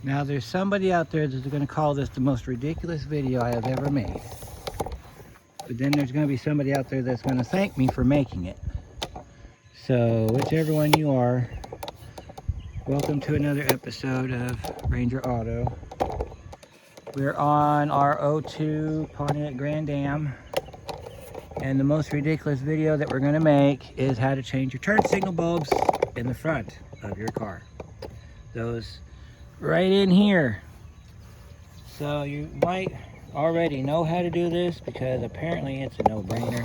Now there's somebody out there that's going to call this the most ridiculous video I have ever made. But then there's going to be somebody out there that's going to thank me for making it. So whichever one you are, welcome to another episode of Ranger Auto. We're on our 02 Pontiac Grand Am. And the most ridiculous video that we're going to make is how to change your turn signal bulbs in the front of your car. Those right in here. So you might already know how to do this because apparently it's a no-brainer.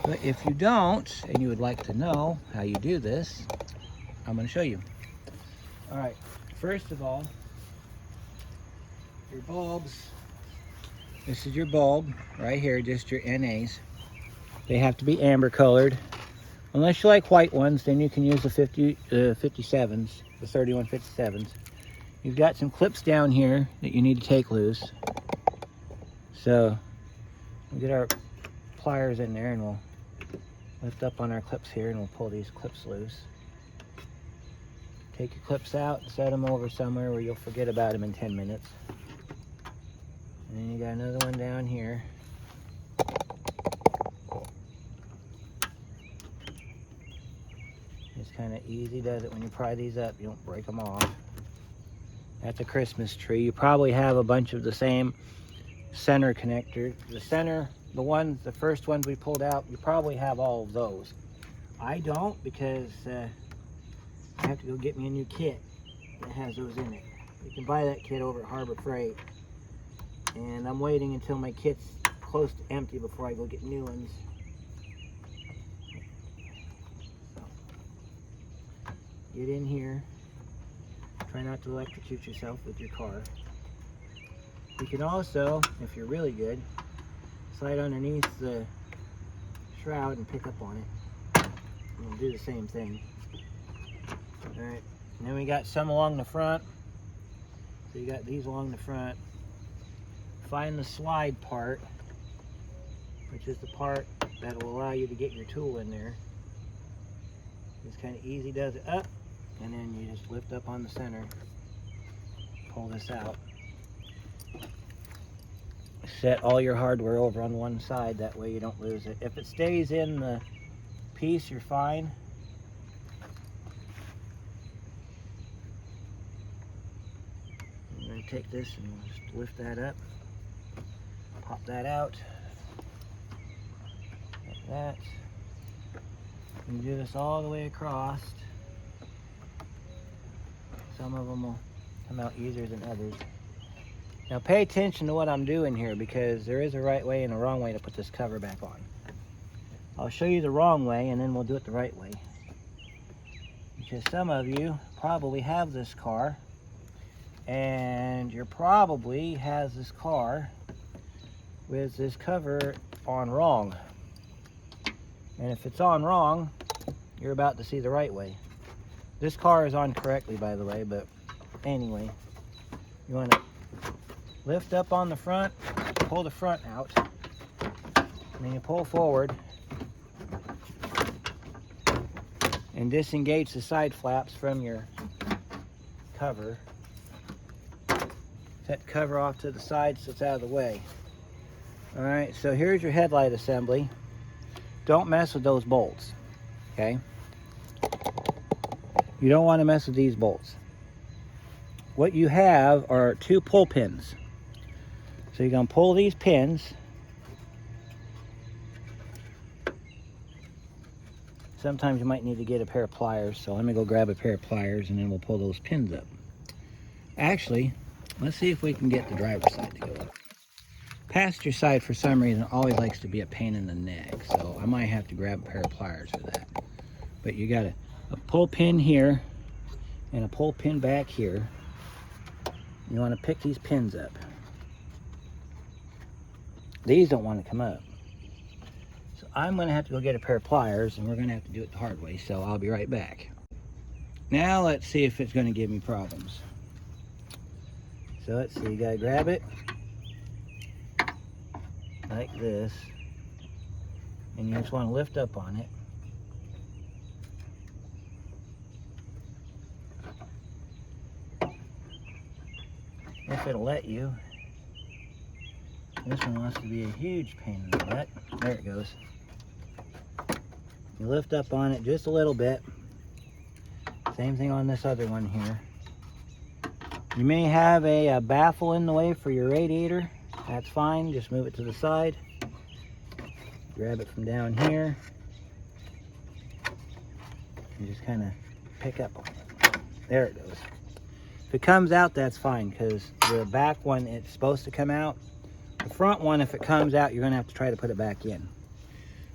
But if you don't and you would like to know how you do this, I'm going to show you. Alright, first of all, your bulbs. This is your bulb right here, just your NAs. They have to be amber colored. Unless you like white ones, then you can use the 57s, the 3157s. You've got some clips down here that you need to take loose. So we'll get our pliers in there and we'll lift up on our clips here and we'll pull these clips loose. Take your clips out, set them over somewhere where you'll forget about them in 10 minutes. And then you got another one down here. It's kind of easy, does it? When you pry these up, you don't break them off. That's a Christmas tree. You probably have a bunch of the same center connector. The first ones we pulled out, you probably have all of those. I don't, because I have to go get me a new kit that has those in it. You can buy that kit over at Harbor Freight. And I'm waiting until my kit's close to empty before I go get new ones. So, get in here. Try not to electrocute yourself with your car. You can also, if you're really good, slide underneath the shroud and pick up on it. And we'll do the same thing. Alright, and then we got some along the front. So you got these along the front. Find the slide part, which is the part that will allow you to get your tool in there. It's kind of easy, does it up, and then you just lift up on the center, pull this out. Set all your hardware over on one side, that way you don't lose it. If it stays in the piece, you're fine. I'm going to take this and just lift that up. Pop that out, like that. You do this all the way across. Some of them will come out easier than others. Now pay attention to what I'm doing here, because there is a right way and a wrong way to put this cover back on. I'll show you the wrong way and then we'll do it the right way. Because some of you probably have this car and you probably has this car with this cover on wrong. And if it's on wrong, you're about to see the right way. This car is on correctly, by the way, but anyway, you want to lift up on the front, pull the front out, and then you pull forward and disengage the side flaps from your cover. Set the cover off to the side so it's out of the way. Alright, so here's your headlight assembly. Don't mess with those bolts, okay? You don't want to mess with these bolts. What you have are 2 pull pins. So you're going to pull these pins. Sometimes you might need to get a pair of pliers, so let me go grab a pair of pliers and then we'll pull those pins up. Actually, let's see if we can get the driver's side to go up. Passenger side, for some reason, always likes to be a pain in the neck, so I might have to grab a pair of pliers for that. But you got a pull pin here and a pull pin back here. You want to pick these pins up. These don't want to come up. So I'm going to have to go get a pair of pliers, and we're going to have to do it the hard way, so I'll be right back. Now let's see if it's going to give me problems. So let's see, you got to grab it like this, and you just want to lift up on it. if it'll let you. This one wants to be a huge pain in the butt. There it goes. You lift up on it just a little bit. Same thing on this other one here. You may have a baffle in the way for your radiator. That's fine, just move it to the side. Grab it from down here. And just kind of pick up on it. There it goes. If it comes out, that's fine, because the back one, it's supposed to come out. The front one, if it comes out, you're going to have to try to put it back in.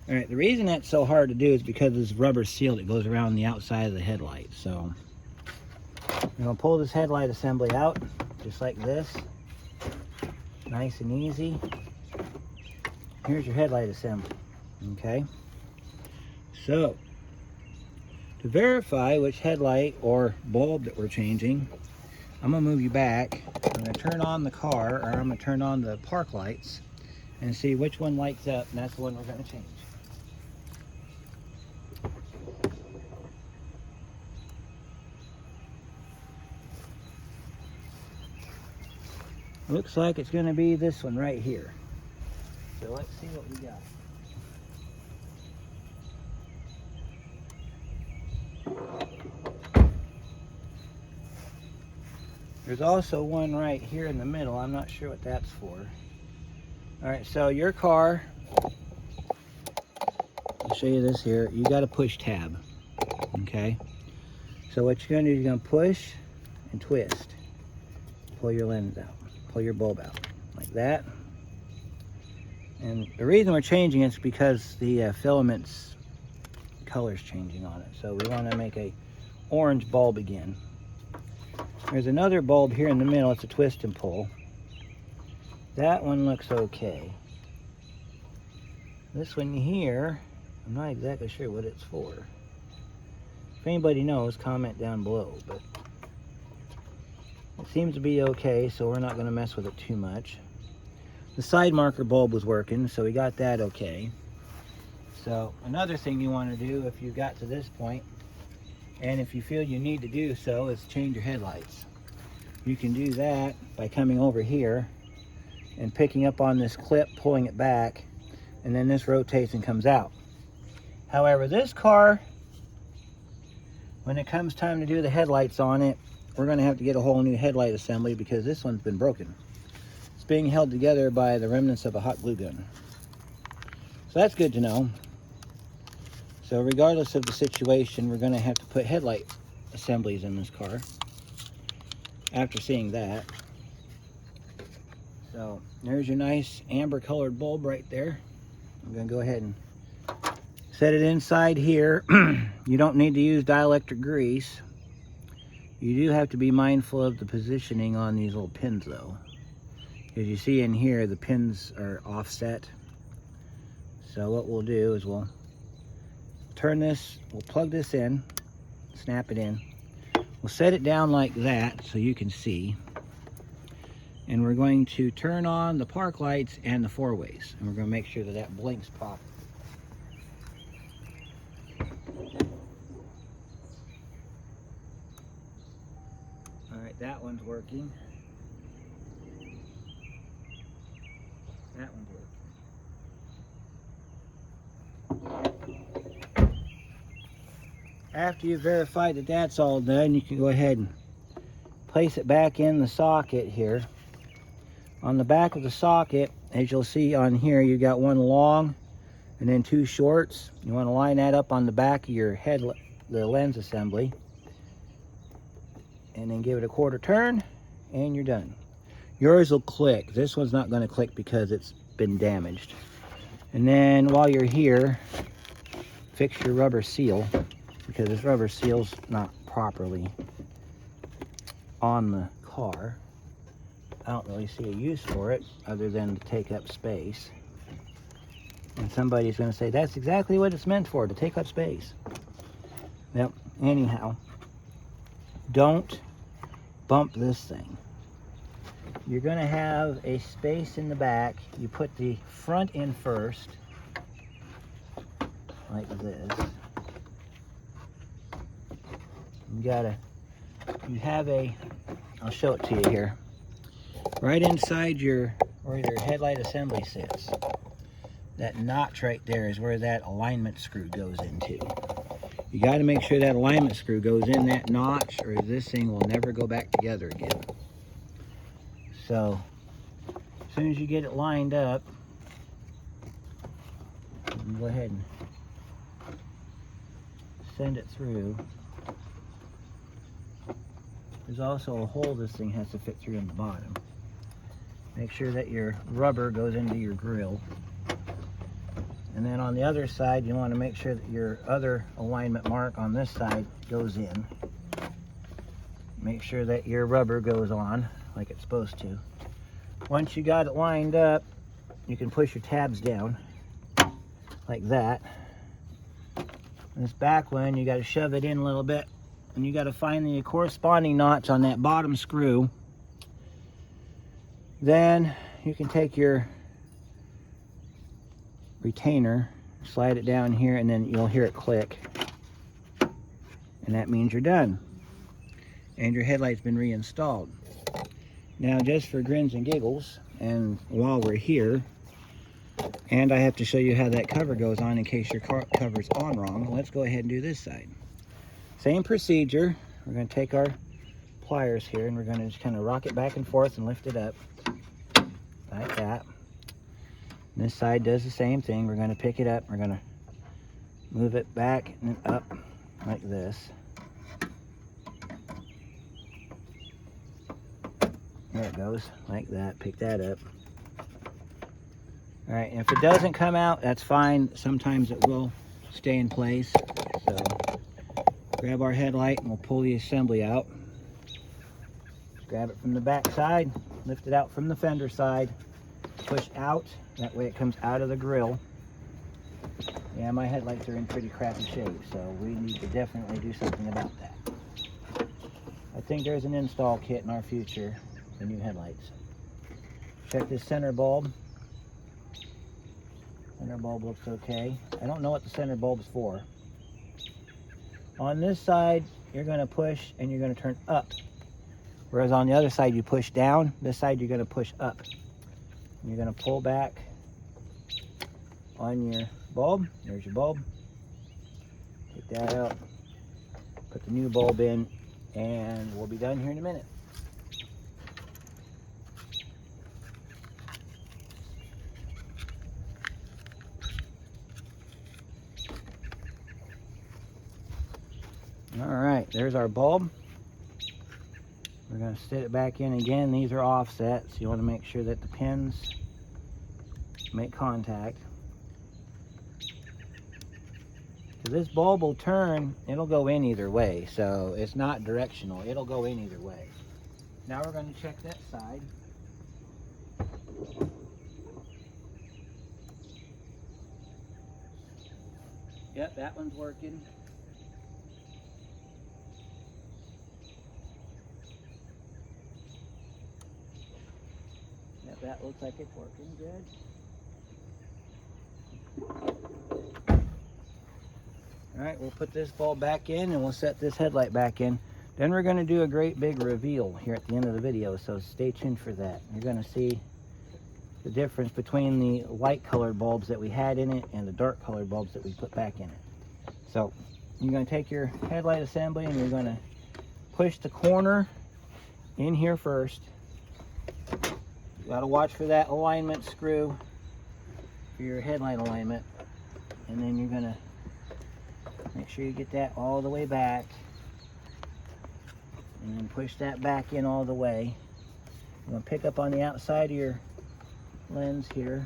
All right, the reason that's so hard to do is because this rubber seal that goes around the outside of the headlight. So I'm going to pull this headlight assembly out, just like this. Nice and easy. Here's your headlight assembly, okay? So, to verify which headlight or bulb that we're changing, I'm gonna move you back. I'm gonna turn on the car, or I'm gonna turn on the park lights and see which one lights up, and that's the one we're gonna change. Looks like it's gonna be this one right here. So let's see what we got. There's also one right here in the middle. I'm not sure what that's for. All right, so your car, I'll show you this here. You got to push tab, okay? So what you're gonna do is you're gonna push and twist. Pull your lens out, pull your bulb out, like that. And the reason we're changing it is because the filament's color's changing on it. So we want to make a orange bulb again. There's another bulb here in the middle. It's a twist and pull. That one looks okay. This one here, I'm not exactly sure what it's for. If anybody knows, comment down below. But it seems to be okay, so we're not going to mess with it too much. The side marker bulb was working, so we got that okay. So another thing you want to do if you got to this point, and if you feel you need to do so, is change your headlights. You can do that by coming over here and picking up on this clip, pulling it back, and then this rotates and comes out. However, this car, when it comes time to do the headlights on it, we're going to have to get a whole new headlight assembly because this one's been broken. It's being held together by the remnants of a hot glue gun. So that's good to know. So regardless of the situation, we're going to have to put headlight assemblies in this car after seeing that. So there's your nice amber colored bulb right there. I'm going to go ahead and set it inside here. You don't need to use dielectric grease. You do have to be mindful of the positioning on these little pins though. As you see in here, the pins are offset. So what we'll do is we'll turn this, we'll plug this in, snap it in. We'll set it down like that so you can see. And we're going to turn on the park lights and the four ways. And we're going to make sure that that blinks properly. All right, that one's working. That one's working. After you've verified that that's all done, you can go ahead and place it back in the socket here. On the back of the socket, as you'll see on here, you got one long and then two shorts. You want to line that up on the back of your the lens assembly, and then give it a quarter turn, and you're done. Yours will click. This one's not going to click because it's been damaged. And then while you're here, fix your rubber seal, because this rubber seal's not properly on the car. I don't really see a use for it other than to take up space. And somebody's going to say, that's exactly what it's meant for, to take up space. Yep, anyhow, don't bump this thing. You're going to have a space in the back. You put the front in first, like this. You have a, I'll show it to you here. right inside where your headlight assembly sits. That notch right there is where that alignment screw goes into. You got to make sure that alignment screw goes in that notch, or this thing will never go back together again. So as soon as you get it lined up, you can go ahead and send it through. There's also a hole this thing has to fit through in the bottom. Make sure that your rubber goes into your grill. And then on the other side, you want to make sure that your other alignment mark on this side goes in. Make sure that your rubber goes on like it's supposed to. Once you got it lined up, you can push your tabs down like that. And this back one, you got to shove it in a little bit, and you got to find the corresponding notch on that bottom screw. Then you can take your retainer, slide it down here, and then you'll hear it click, and that means you're done and your headlight's been reinstalled. Now, just for grins and giggles, and while we're here, and I have to show you how that cover goes on in case your car cover's on wrong, let's go ahead and do this side. Same procedure. We're going to take our pliers here, and we're going to just kind of rock it back and forth and lift it up like that. And this side does the same thing. We're going to pick it up, we're going to move it back and up like this. There it goes, like that. Pick that up. All right, and if it doesn't come out, that's fine. Sometimes it will stay in place. So grab our headlight and we'll pull the assembly out. Grab it from the back side, lift it out from the fender side, push out. That way it comes out of the grill. Yeah, my headlights are in pretty crappy shape, so we need to definitely do something about that. I think there's an install kit in our future for new headlights. Check this center bulb. Center bulb looks okay. I don't know what the center bulb's for. On this side, you're going to push and you're going to turn up. Whereas on the other side, you push down. This side, you're going to push up. And you're going to pull back on your bulb. There's your bulb. Take that out. Put the new bulb in, and we'll be done here in a minute. All right, there's our bulb. We're going to sit it back in again. These are offsets. You want to make sure that the pins make contact. So this bulb will turn, it'll go in either way, so it's not directional, it'll go in either way. Now we're going to check that side. Yep, that one's working. Yep, that looks like it's working good. Alright, we'll put this bulb back in and we'll set this headlight back in. Then we're going to do a great big reveal here at the end of the video, so stay tuned for that. You're going to see the difference between the light colored bulbs that we had in it and the dark colored bulbs that we put back in it. So you're going to take your headlight assembly and you're going to push the corner in here first. You got to watch for that alignment screw for your headlight alignment, and then you're going to make sure you get that all the way back, and then push that back in all the way. I'm going to pick up on the outside of your lens here.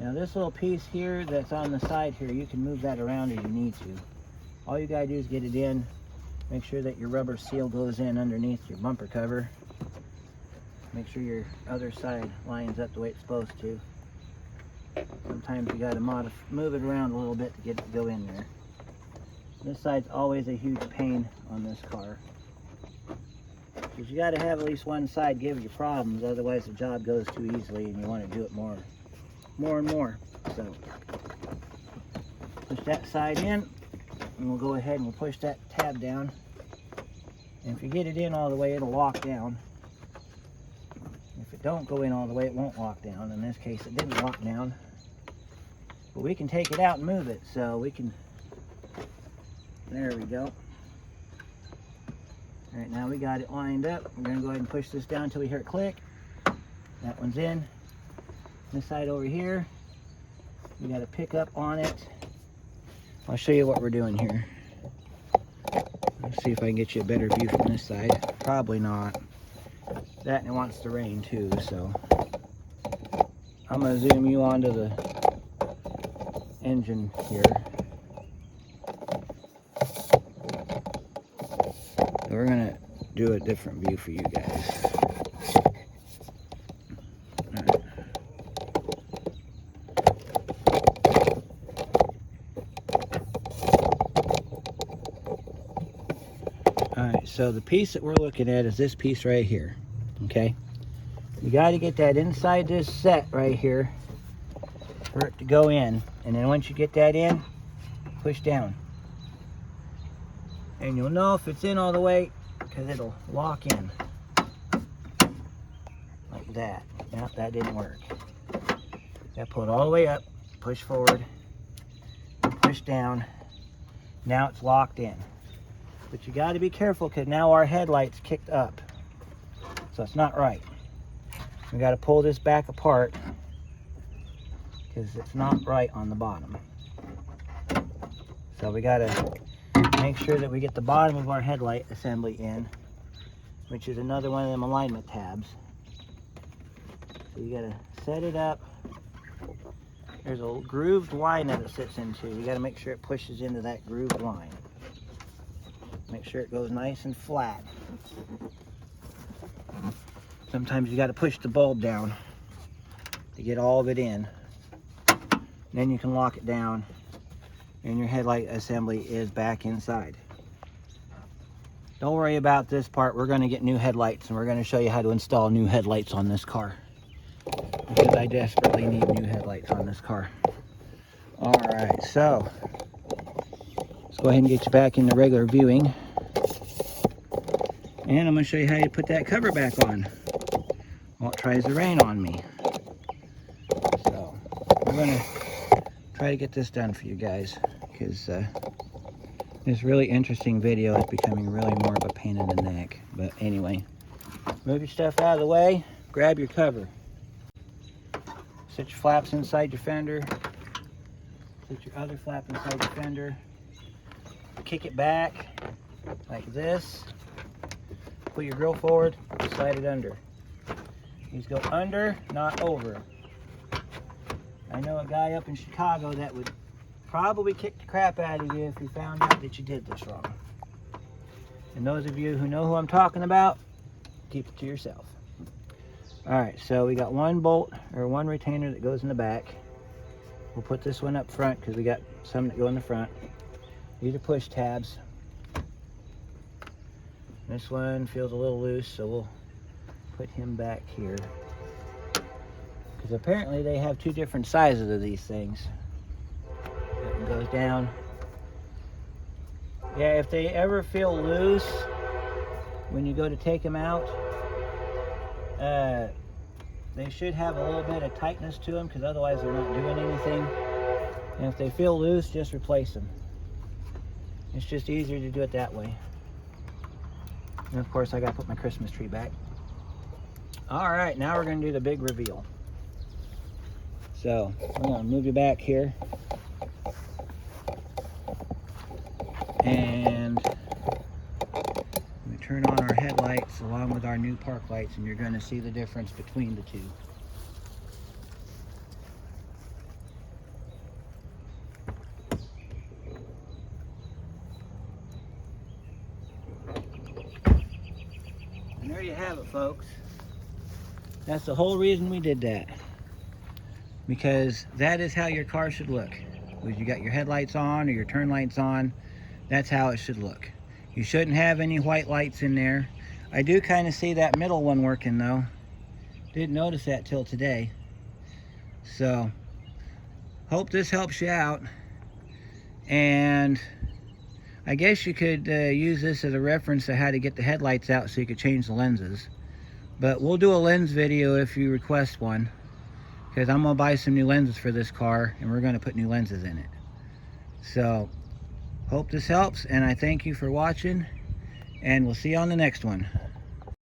Now this little piece here that's on the side here, you can move that around as you need to. All you got to do is get it in. Make sure that your rubber seal goes in underneath your bumper cover. Make sure your other side lines up the way it's supposed to. Sometimes you got to move it around a little bit to get it to go in there. This side's always a huge pain on this car, because you got to have at least one side give you problems, otherwise the job goes too easily and you want to do it more and more. So push that side in, and we'll go ahead and we'll push that tab down, and if you get it in all the way, it'll lock down. If it don't go in all the way, it won't lock down. In this case, it didn't lock down. But we can take it out and move it, so we can, there we go. All right, now we got it lined up. We're gonna go ahead and push this down until we hear it click. That one's in. This side over here, we got to pick up on it. I'll show you what we're doing here. Let's see if I can get you a better view from this side. Probably not. That, and it wants to rain too, so I'm gonna zoom you onto the engine here. So we're gonna do a different view for you guys. Alright, so the piece that we're looking at is this piece right here. Okay? You got to get that inside this set right here for it to go in. And then once you get that in, push down. And you'll know if it's in all the way because it'll lock in. Like that. Nope, that didn't work. Got to pull it all the way up, push forward, push down. Now it's locked in. But you got to be careful because now our headlight's kicked up. So it's not right. We got to pull this back apart because it's not right on the bottom. So we got to make sure that we get the bottom of our headlight assembly in, which is another one of them alignment tabs. So you got to set it up. There's a grooved line that it sits into. You got to make sure it pushes into that grooved line. Make sure it goes nice and flat. Sometimes you got to push the bulb down to get all of it in. Then you can lock it down and your headlight assembly is back inside. Don't worry about this part. We're going to get new headlights and we're going to show you how to install new headlights on this car. Because I desperately need new headlights on this car. Alright, so let's go ahead and get you back into regular viewing. And I'm going to show you how you put that cover back on while it tries to rain on me. So we're going to try to get this done for you guys because this really interesting video is becoming really more of a pain in the neck. But anyway, move your stuff out of the way, grab your cover. Set your flaps inside your fender. Set your other flap inside your fender. Kick it back like this. Put your grill forward, slide it under. These go under, not over. I know a guy up in Chicago that would probably kick the crap out of you if he found out that you did this wrong. And those of you who know who I'm talking about, keep it to yourself. Alright, so we got one bolt or one retainer that goes in the back. We'll put this one up front because we got some that go in the front. These are push tabs. This one feels a little loose, so we'll put him back here. Because apparently they have two different sizes of these things. That one goes down. Yeah, if they ever feel loose when you go to take them out, they should have a little bit of tightness to them because otherwise they're not doing anything. And if they feel loose, just replace them. It's just easier to do it that way. And of course I gotta put my Christmas tree back. Alright, now we're gonna do the big reveal. So we're gonna move you back here. And we turn on our headlights along with our new park lights and you're gonna see the difference between the two. And there you have it, folks. That's the whole reason we did that. Because that is how your car should look. When you got your headlights on or your turn lights on, that's how it should look. You shouldn't have any white lights in there. I do kind of see that middle one working though. Didn't notice that till today. So, hope this helps you out. And I guess you could use this as a reference to how to get the headlights out so you could change the lenses. But we'll do a lens video if you request one, because I'm going to buy some new lenses for this car, and we're going to put new lenses in it. So, hope this helps, and I thank you for watching, and we'll see you on the next one.